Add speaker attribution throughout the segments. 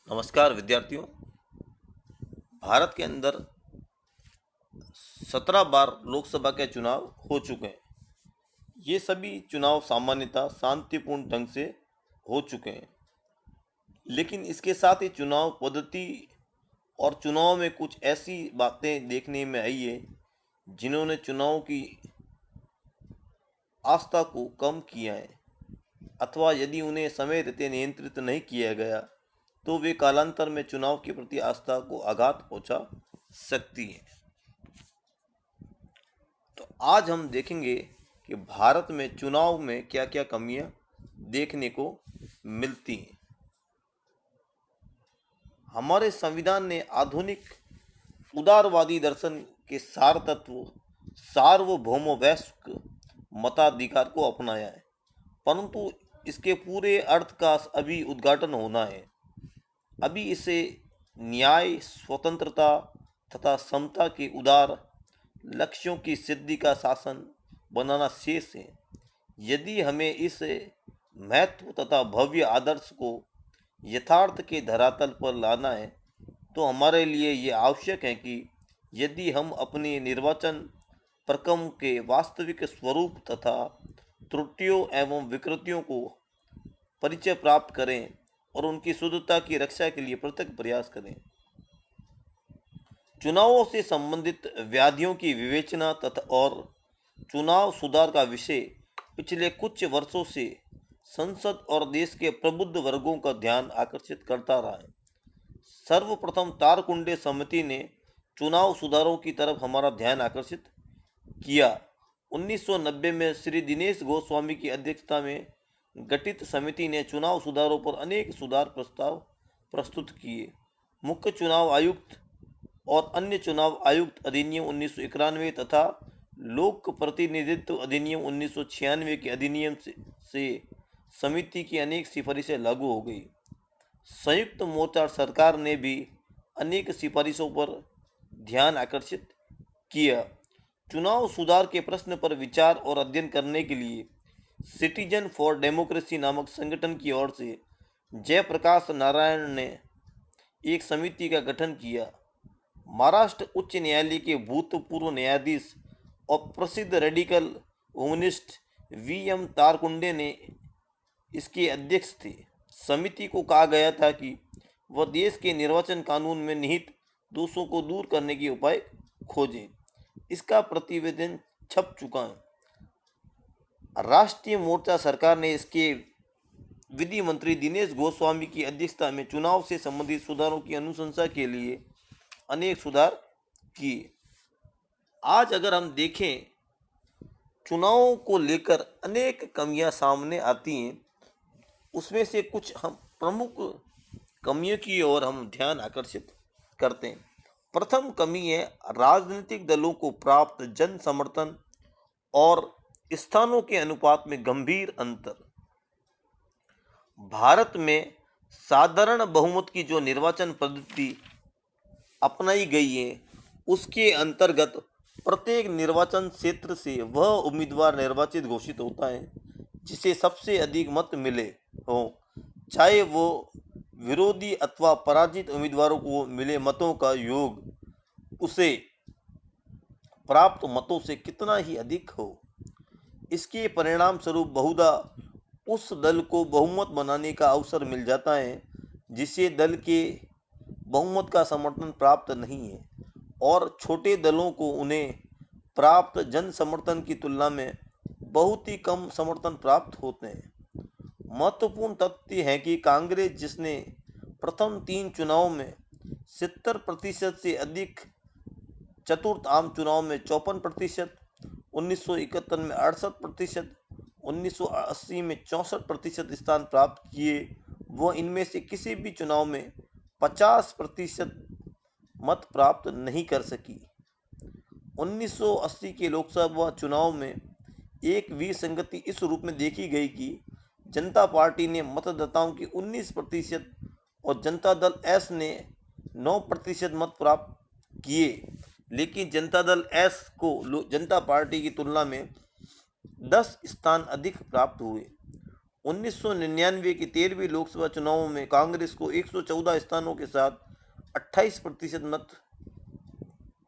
Speaker 1: नमस्कार विद्यार्थियों। भारत के अंदर 17 बार लोकसभा के चुनाव हो चुके हैं। ये सभी चुनाव सामान्यतः शांतिपूर्ण ढंग से हो चुके हैं, लेकिन इसके साथ ही चुनाव पद्धति और चुनाव में कुछ ऐसी बातें देखने में आई है जिन्होंने चुनाव की आस्था को कम किया है, अथवा यदि उन्हें समय रहते नियंत्रित नहीं किया गया तो वे कालांतर में चुनाव के प्रति आस्था को आघात पहुंचा सकती है। तो आज हम देखेंगे कि भारत में चुनाव में क्या क्या कमियां देखने को मिलती हैं। हमारे संविधान ने आधुनिक उदारवादी दर्शन के सार तत्व सार्वभौम वैश्विक मताधिकार को अपनाया है, परंतु इसके पूरे अर्थ का अभी उद्घाटन होना है। अभी इसे न्याय, स्वतंत्रता तथा समता के उदार लक्ष्यों की सिद्धि का शासन बनाना शेष है। यदि हमें इस महत्व तथा भव्य आदर्श को यथार्थ के धरातल पर लाना है तो हमारे लिए ये आवश्यक है कि यदि हम अपने निर्वाचन प्रक्रम के वास्तविक स्वरूप तथा त्रुटियों एवं विकृतियों को परिचय प्राप्त करें और उनकी शुद्धता की रक्षा के लिए प्रत्यक्ष प्रयास करें। चुनावों से संबंधित व्याधियों की विवेचना तथा और चुनाव सुधार का विषय पिछले कुछ वर्षों से संसद और देश के प्रबुद्ध वर्गों का ध्यान आकर्षित करता रहा है। सर्वप्रथम तारकुंडे समिति ने चुनाव सुधारों की तरफ हमारा ध्यान आकर्षित किया। 1990 में श्री दिनेश गोस्वामी की अध्यक्षता में गठित समिति ने चुनाव सुधारों पर अनेक सुधार प्रस्ताव प्रस्तुत किए। मुख्य चुनाव आयुक्त और अन्य चुनाव आयुक्त अधिनियम 1991 तथा लोक प्रतिनिधित्व अधिनियम 1996 के अधिनियम से समिति की अनेक सिफारिशें लागू हो गई। संयुक्त मोर्चा सरकार ने भी अनेक सिफारिशों पर ध्यान आकर्षित किया। चुनाव सुधार के प्रश्न पर विचार और अध्ययन करने के लिए सिटीजन फॉर डेमोक्रेसी नामक संगठन की ओर से जयप्रकाश नारायण ने एक समिति का गठन किया। महाराष्ट्र उच्च न्यायालय के भूतपूर्व न्यायाधीश और प्रसिद्ध रेडिकल कम्युनिस्ट वी.एम. तारकुंडे ने इसके अध्यक्ष थे। समिति को कहा गया था कि वह देश के निर्वाचन कानून में निहित दोषों को दूर करने के उपाय खोजें। इसका प्रतिवेदन छप चुका है। राष्ट्रीय मोर्चा सरकार ने इसके विधि मंत्री दिनेश गोस्वामी की अध्यक्षता में चुनाव से संबंधित सुधारों की अनुशंसा के लिए अनेक सुधार किए। आज अगर हम देखें, चुनावों को लेकर अनेक कमियां सामने आती हैं। उसमें से कुछ हम प्रमुख कमियों की ओर हम ध्यान आकर्षित करते हैं। प्रथम कमी है राजनीतिक दलों को प्राप्त जन समर्थन और स्थानों के अनुपात में गंभीर अंतर। भारत में साधारण बहुमत की जो निर्वाचन पद्धति अपनाई गई है, उसके अंतर्गत प्रत्येक निर्वाचन क्षेत्र से वह उम्मीदवार निर्वाचित घोषित होता है जिसे सबसे अधिक मत मिले हो, चाहे वो विरोधी अथवा पराजित उम्मीदवारों को मिले मतों का योग उसे प्राप्त मतों से कितना ही अधिक हो। इसके परिणाम स्वरूप बहुधा उस दल को बहुमत बनाने का अवसर मिल जाता है जिसे दल के बहुमत का समर्थन प्राप्त नहीं है, और छोटे दलों को उन्हें प्राप्त जन समर्थन की तुलना में बहुत ही कम समर्थन प्राप्त होते हैं। महत्वपूर्ण तथ्य है कि कांग्रेस, जिसने प्रथम 3 चुनावों में 70% से अधिक, चतुर्थ आम चुनाव में 54%, 1971 में 68%, 1980 में 64% स्थान प्राप्त किए, वह इनमें से किसी भी चुनाव में 50% मत प्राप्त नहीं कर सकी। 1980 के लोकसभा चुनाव में एक विसंगति इस रूप में देखी गई कि जनता पार्टी ने मतदाताओं की 19% और जनता दल एस ने 9% मत प्राप्त किए, लेकिन जनता दल एस को जनता पार्टी की तुलना में 10 स्थान अधिक प्राप्त हुए। 1999 की 13वीं लोकसभा चुनावों में कांग्रेस को 114 स्थानों के साथ 28% मत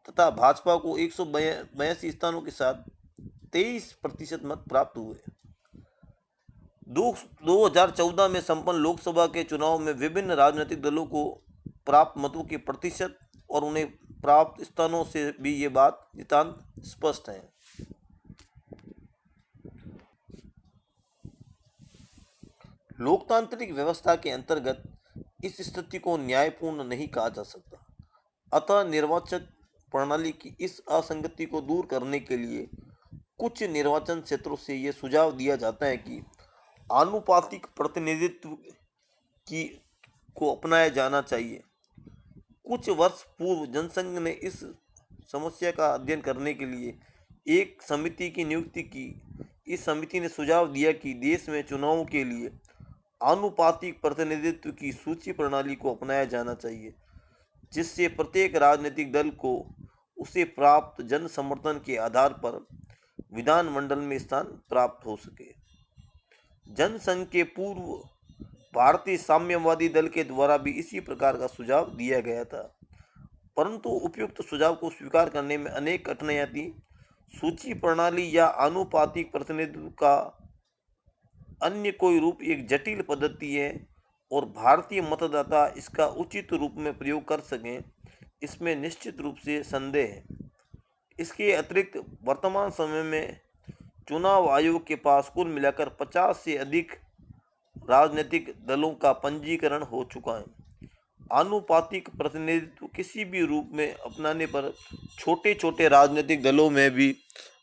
Speaker 1: तथा भाजपा को 182 स्थानों के साथ 23% मत प्राप्त हुए। 2014 में संपन्न लोकसभा के चुनाव में विभिन्न राजनीतिक दलों को प्राप्त मतों के प्रतिशत और उन्हें प्राप्त स्थानों से भी ये बात नितांत स्पष्ट है। लोकतांत्रिक व्यवस्था के अंतर्गत इस स्थिति को न्यायपूर्ण नहीं कहा जा सकता। अतः निर्वाचन प्रणाली की इस असंगति को दूर करने के लिए कुछ निर्वाचन क्षेत्रों से यह सुझाव दिया जाता है कि आनुपातिक प्रतिनिधित्व की को अपनाया जाना चाहिए। कुछ वर्ष पूर्व जनसंघ ने इस समस्या का अध्ययन करने के लिए एक समिति की नियुक्ति की। इस समिति ने सुझाव दिया कि देश में चुनावों के लिए आनुपातिक प्रतिनिधित्व की सूची प्रणाली को अपनाया जाना चाहिए, जिससे प्रत्येक राजनीतिक दल को उसे प्राप्त जन समर्थन के आधार पर विधानमंडल में स्थान प्राप्त हो सके। जनसंघ के पूर्व भारतीय साम्यवादी दल के द्वारा भी इसी प्रकार का सुझाव दिया गया था, परंतु उपयुक्त सुझाव को स्वीकार करने में अनेक कठिनाइयां थी। सूची प्रणाली या आनुपातिक प्रतिनिधित्व का अन्य कोई रूप एक जटिल पद्धति है और भारतीय मतदाता इसका उचित रूप में प्रयोग कर सकें, इसमें निश्चित रूप से संदेह है। इसके अतिरिक्त वर्तमान समय में चुनाव आयोग के पास कुल मिलाकर 50 से अधिक राजनीतिक दलों का पंजीकरण हो चुका है। आनुपातिक प्रतिनिधित्व किसी भी रूप में अपनाने पर छोटे छोटे राजनीतिक दलों में भी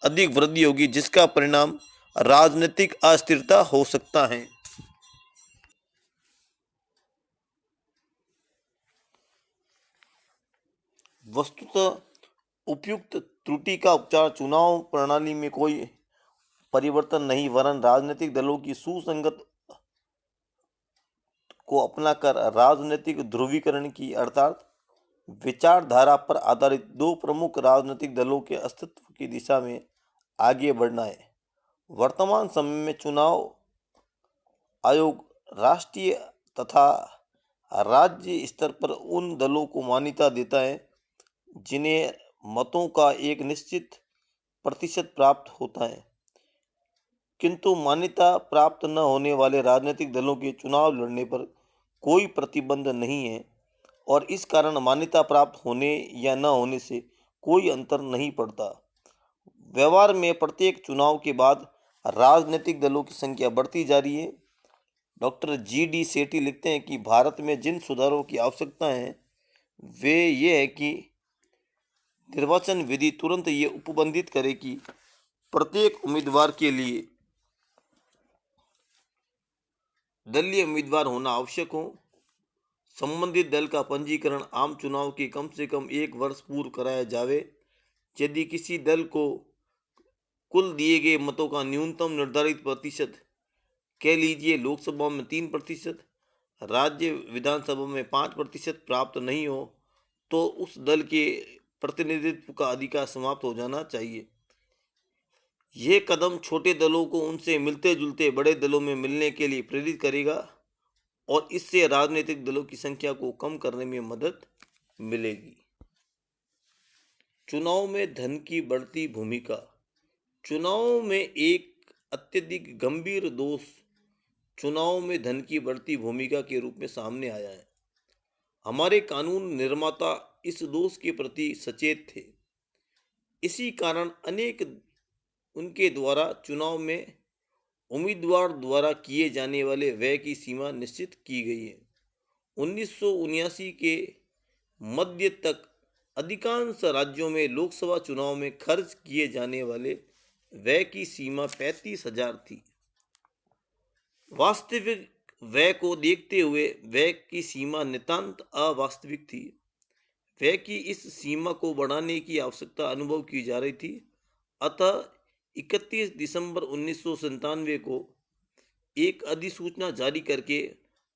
Speaker 1: अधिक वृद्धि होगी, जिसका परिणाम राजनीतिक अस्थिरता हो सकता है। वस्तुतः उपयुक्त त्रुटि का उपचार चुनाव प्रणाली में कोई परिवर्तन नहीं, वरन राजनीतिक दलों की सुसंगत को अपनाकर राजनीतिक ध्रुवीकरण की अर्थात विचारधारा पर आधारित दो प्रमुख राजनीतिक दलों के अस्तित्व की दिशा में आगे बढ़ना है। वर्तमान समय में चुनाव आयोग राष्ट्रीय तथा राज्य स्तर पर उन दलों को मान्यता देता है जिन्हें मतों का एक निश्चित प्रतिशत प्राप्त होता है, किंतु मान्यता प्राप्त न होने वाले राजनीतिक दलों के चुनाव लड़ने पर कोई प्रतिबंध नहीं है और इस कारण मान्यता प्राप्त होने या न होने से कोई अंतर नहीं पड़ता। व्यवहार में प्रत्येक चुनाव के बाद राजनीतिक दलों की संख्या बढ़ती जा रही है। डॉक्टर GD सेठी लिखते हैं कि भारत में जिन सुधारों की आवश्यकता है वे ये है कि निर्वाचन विधि तुरंत ये उपबंधित करे कि प्रत्येक उम्मीदवार के लिए दलीय उम्मीदवार होना आवश्यक हो। संबंधित दल का पंजीकरण आम चुनाव के कम से कम 1 वर्ष पूर्व कराया जावे। यदि किसी दल को कुल दिए गए मतों का न्यूनतम निर्धारित प्रतिशत, कह लीजिए लोकसभा में 3%, राज्य विधानसभा में 5% प्राप्त नहीं हो, तो उस दल के प्रतिनिधित्व का अधिकार समाप्त हो जाना चाहिए। यह कदम छोटे दलों को उनसे मिलते जुलते बड़े दलों में मिलने के लिए प्रेरित करेगा और इससे राजनीतिक दलों की संख्या को कम करने में मदद मिलेगी। चुनाव में धन की बढ़ती भूमिका। चुनाव में एक अत्यधिक गंभीर दोष चुनाव में धन की बढ़ती भूमिका के रूप में सामने आया है। हमारे कानून निर्माता इस दोष के प्रति सचेत थे। इसी कारण अनेक उनके द्वारा चुनाव में उम्मीदवार द्वारा किए जाने वाले व्यय की सीमा निश्चित की गई है। 1979 के मध्य तक अधिकांश राज्यों में लोकसभा चुनाव में खर्च किए जाने वाले व्यय की सीमा 35,000 थी। वास्तविक व्यय को देखते हुए व्यय की सीमा नितांत अवास्तविक थी। व्यय की इस सीमा को बढ़ाने की आवश्यकता अनुभव की जा रही थी। अतः 31 दिसंबर 1997 को एक अधिसूचना जारी करके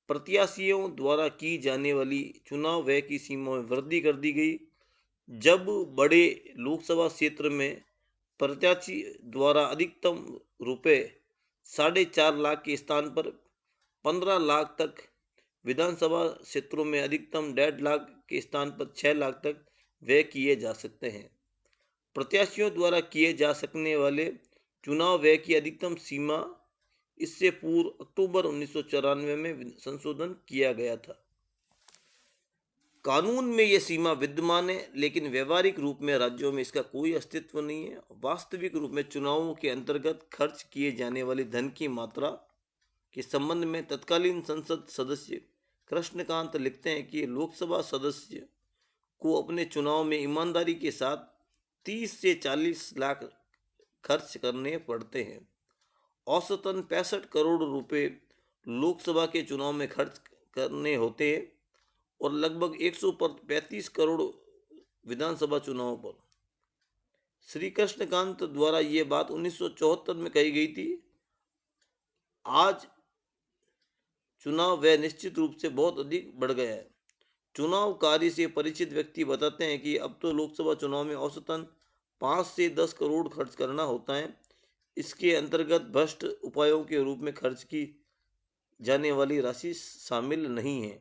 Speaker 1: प्रत्याशियों द्वारा की जाने वाली चुनाव व्यय की सीमा में वृद्धि कर दी गई। जब बड़े लोकसभा क्षेत्र में प्रत्याशी द्वारा अधिकतम रुपये 4.5 लाख के स्थान पर 15 लाख तक, विधानसभा क्षेत्रों में अधिकतम 1.5 लाख के स्थान पर 6 लाख तक व्यय किए जा सकते हैं। प्रत्याशियों द्वारा किए जा सकने वाले चुनाव व्यय की अधिकतम सीमा इससे पूर्व अक्टूबर 1994 में संशोधन किया गया था। कानून में यह सीमा विद्यमान है, लेकिन व्यवहारिक रूप में राज्यों में इसका कोई अस्तित्व नहीं है। वास्तविक रूप में चुनावों के अंतर्गत खर्च किए जाने वाली धन की मात्रा के संबंध में तत्कालीन संसद सदस्य कृष्णकांत लिखते हैं कि लोकसभा सदस्य को अपने चुनाव में ईमानदारी के साथ 30 से 40 लाख खर्च करने पड़ते हैं। औसतन 65 करोड़ रुपए लोकसभा के चुनाव में खर्च करने होते हैं और लगभग 135 करोड़ विधानसभा चुनाव पर। श्री कृष्णकांत द्वारा ये बात 1974 में कही गई थी। आज चुनाव व्यय निश्चित रूप से बहुत अधिक बढ़ गया है। चुनाव कार्य से परिचित व्यक्ति बताते हैं कि अब तो लोकसभा चुनाव में औसतन 5 से 10 करोड़ खर्च करना होता है। इसके अंतर्गत भ्रष्ट उपायों के रूप में खर्च की जाने वाली राशि शामिल नहीं है।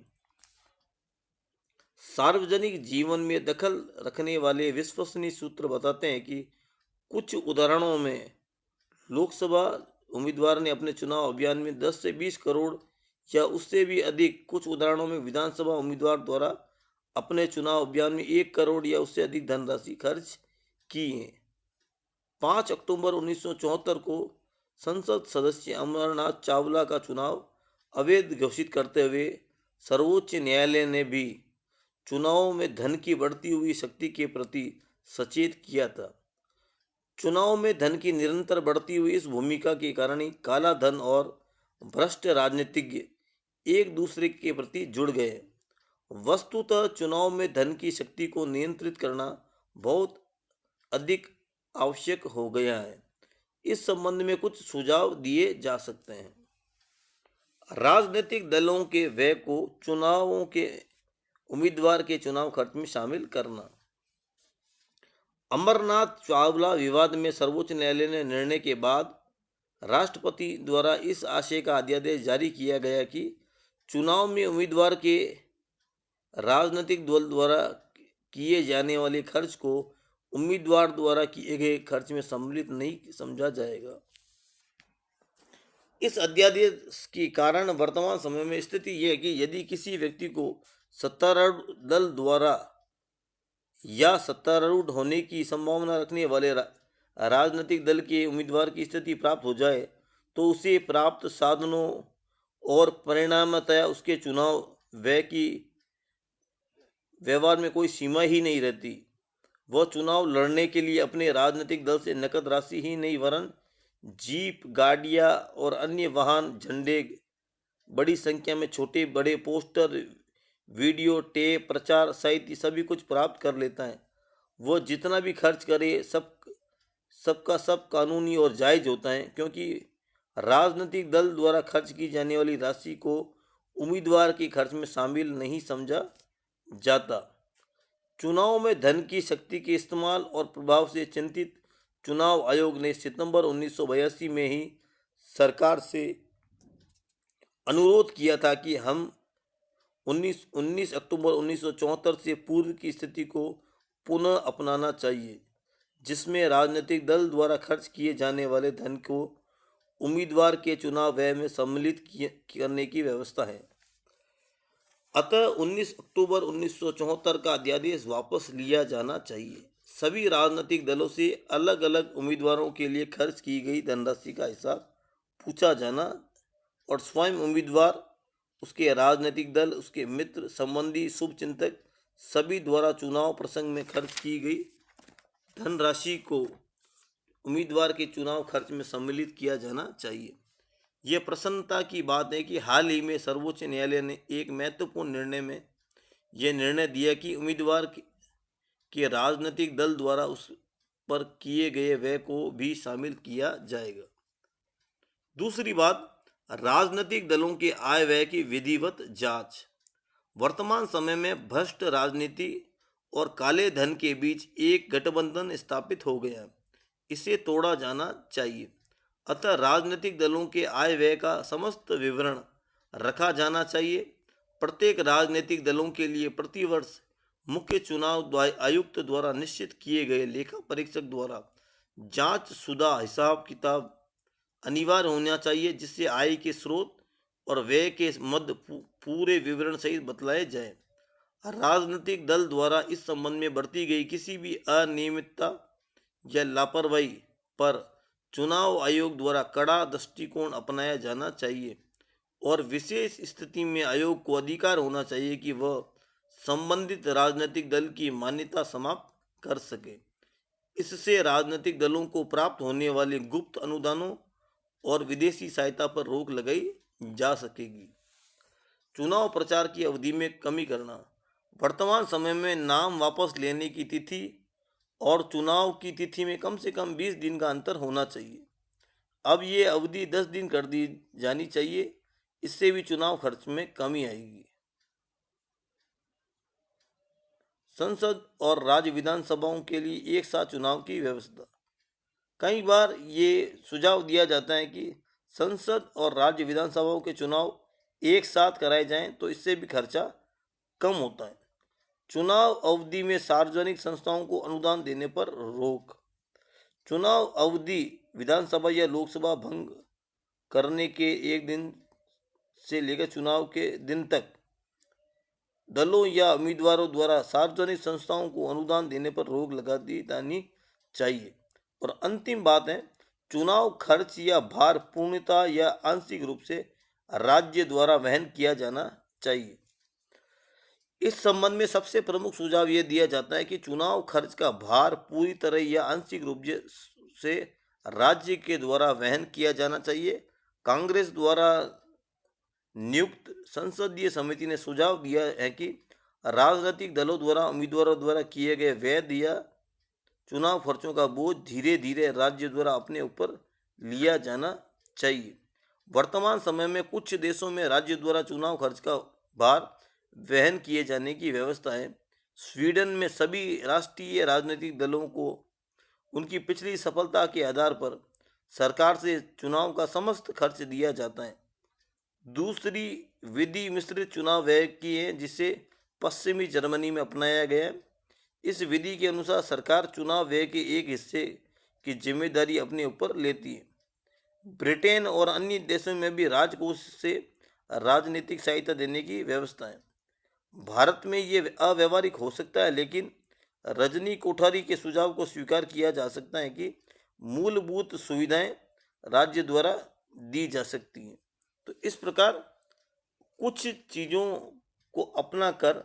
Speaker 1: सार्वजनिक जीवन में दखल रखने वाले विश्वसनीय सूत्र बताते हैं कि कुछ उदाहरणों में लोकसभा उम्मीदवार ने अपने चुनाव अभियान में 10 से 20 करोड़ या उससे भी अधिक, कुछ उदाहरणों में विधानसभा उम्मीदवार द्वारा अपने चुनाव अभियान में 1 करोड़ या उससे अधिक धनराशि खर्च की है। 5 अक्टूबर 1974 को संसद सदस्य अमरनाथ चावला का चुनाव अवैध घोषित करते हुए सर्वोच्च न्यायालय ने भी चुनावों में धन की बढ़ती हुई शक्ति के प्रति सचेत किया था। चुनाव में धन की निरंतर बढ़ती हुई इस भूमिका के कारण ही काला धन और भ्रष्ट राजनीतिज्ञ एक दूसरे के प्रति जुड़ गए। वस्तुतः चुनाव में धन की शक्ति को नियंत्रित करना बहुत अधिक आवश्यक हो गया है। इस संबंध में कुछ सुझाव दिए जा सकते हैं। राजनीतिक दलों के व्यय को चुनावों के उम्मीदवार के चुनाव खर्च में शामिल करना। अमरनाथ चावला विवाद में सर्वोच्च न्यायालय ने निर्णय के बाद राष्ट्रपति द्वारा इस आशय का अध्यादेश जारी किया गया कि चुनाव में उम्मीदवार के राजनीतिक दल द्वारा किए जाने वाले खर्च को उम्मीदवार द्वारा किए गए खर्च में सम्मिलित नहीं समझा जाएगा। इस अध्यादेश के कारण वर्तमान समय में स्थिति यह है कि यदि किसी व्यक्ति को सत्तारूढ़ दल द्वारा या सत्तारूढ़ होने की संभावना रखने वाले राजनीतिक दल के उम्मीदवार की स्थिति प्राप्त हो जाए तो उसे प्राप्त साधनों और परिणामतः उसके चुनाव व्यय की व्यवहार में कोई सीमा ही नहीं रहती। वह चुनाव लड़ने के लिए अपने राजनीतिक दल से नकद राशि ही नहीं वरन जीप, गाड़ियां और अन्य वाहन, झंडे, बड़ी संख्या में छोटे बड़े पोस्टर, वीडियो टेप, प्रचार साहित्य सभी कुछ प्राप्त कर लेता है। वह जितना भी खर्च करे सबका सब कानूनी और जायज होता है, क्योंकि राजनीतिक दल द्वारा खर्च की जाने वाली राशि को उम्मीदवार के खर्च में शामिल नहीं समझा जाता। चुनाव में धन की शक्ति के इस्तेमाल और प्रभाव से चिंतित चुनाव आयोग ने सितंबर 1982 में ही सरकार से अनुरोध किया था कि हम 19 अक्टूबर 1974 से पूर्व की स्थिति को पुनः अपनाना चाहिए, जिसमें राजनीतिक दल द्वारा खर्च किए जाने वाले धन को उम्मीदवार के चुनाव व्यय में सम्मिलित करने की व्यवस्था है। अतः 19 अक्टूबर 1974 का अध्यादेश वापस लिया जाना चाहिए। सभी राजनीतिक दलों से अलग अलग उम्मीदवारों के लिए खर्च की गई धनराशि का हिसाब पूछा जाना और स्वयं उम्मीदवार, उसके राजनीतिक दल, उसके मित्र, संबंधी, शुभचिंतक सभी द्वारा चुनाव प्रसंग में खर्च की गई धनराशि को उम्मीदवार के चुनाव खर्च में सम्मिलित किया जाना चाहिए। यह प्रसन्नता की बात है कि हाल ही में सर्वोच्च न्यायालय ने एक महत्वपूर्ण निर्णय में यह निर्णय दिया कि उम्मीदवार के राजनीतिक दल द्वारा उस पर किए गए व्यय को भी शामिल किया जाएगा। दूसरी बात, राजनीतिक दलों के आय व्यय की विधिवत जांच। वर्तमान समय में भ्रष्ट राजनीति और काले धन के बीच एक गठबंधन स्थापित हो गया। इसे तोड़ा जाना चाहिए। अतः राजनीतिक दलों के आय व्यय का समस्त विवरण रखा जाना चाहिए। प्रत्येक राजनीतिक दलों के लिए प्रतिवर्ष मुख्य चुनाव आयुक्त द्वारा निश्चित किए गए लेखा परीक्षक द्वारा जांच शुदा हिसाब किताब अनिवार्य होना चाहिए, जिससे आय के स्रोत और व्यय के मध्य पूरे विवरण सहित बतलाए जाए। राजनीतिक दल द्वारा इस संबंध में बरती गई किसी भी अनियमितता या लापरवाही पर चुनाव आयोग द्वारा कड़ा दृष्टिकोण अपनाया जाना चाहिए और विशेष स्थिति में आयोग को अधिकार होना चाहिए कि वह संबंधित राजनीतिक दल की मान्यता समाप्त कर सके। इससे राजनीतिक दलों को प्राप्त होने वाले गुप्त अनुदानों और विदेशी सहायता पर रोक लगाई जा सकेगी। चुनाव प्रचार की अवधि में कमी करना। वर्तमान समय में नाम वापस लेने की तिथि और चुनाव की तिथि में कम से कम 20 दिन का अंतर होना चाहिए। अब ये अवधि 10 दिन कर दी जानी चाहिए। इससे भी चुनाव खर्च में कमी आएगी। संसद और राज्य विधानसभाओं के लिए एक साथ चुनाव की व्यवस्था। कई बार ये सुझाव दिया जाता है कि संसद और राज्य विधानसभाओं के चुनाव एक साथ कराए जाएं, तो इससे भी खर्चा कम होता है। चुनाव अवधि में सार्वजनिक संस्थाओं को अनुदान देने पर रोक। चुनाव अवधि विधानसभा या लोकसभा भंग करने के एक दिन से लेकर चुनाव के दिन तक दलों या उम्मीदवारों द्वारा सार्वजनिक संस्थाओं को अनुदान देने पर रोक लगा दी जानी चाहिए। और अंतिम बात है, चुनाव खर्च या भार पूर्णतः या आंशिक रूप से राज्य द्वारा वहन किया जाना चाहिए। इस संबंध में सबसे प्रमुख सुझाव यह दिया जाता है कि चुनाव खर्च का भार पूरी तरह या आंशिक रूप से राज्य के द्वारा वहन किया जाना चाहिए। कांग्रेस द्वारा नियुक्त संसदीय समिति ने सुझाव दिया है कि राजनीतिक दलों द्वारा उम्मीदवारों द्वारा किए गए वैध या चुनाव खर्चों का बोझ धीरे धीरे राज्य द्वारा अपने ऊपर लिया जाना चाहिए। वर्तमान समय में कुछ देशों में राज्य द्वारा चुनाव खर्च का भार वहन किए जाने की व्यवस्था है। स्वीडन में सभी राष्ट्रीय राजनीतिक दलों को उनकी पिछली सफलता के आधार पर सरकार से चुनाव का समस्त खर्च दिया जाता है। दूसरी विधि मिश्रित चुनाव व्यय की है, जिसे पश्चिमी जर्मनी में अपनाया गया है। इस विधि के अनुसार सरकार चुनाव व्यय के एक हिस्से की जिम्मेदारी अपने ऊपर लेती है। ब्रिटेन और अन्य देशों में भी राजकोष से राजनीतिक सहायता देने की व्यवस्था है। भारत में ये अव्यवहारिक हो सकता है, लेकिन रजनी कोठारी के सुझाव को स्वीकार किया जा सकता है कि मूलभूत सुविधाएं राज्य द्वारा दी जा सकती हैं। तो इस प्रकार कुछ चीज़ों को अपना कर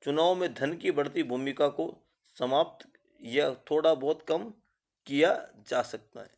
Speaker 1: चुनाव में धन की बढ़ती भूमिका को समाप्त या थोड़ा बहुत कम किया जा सकता है।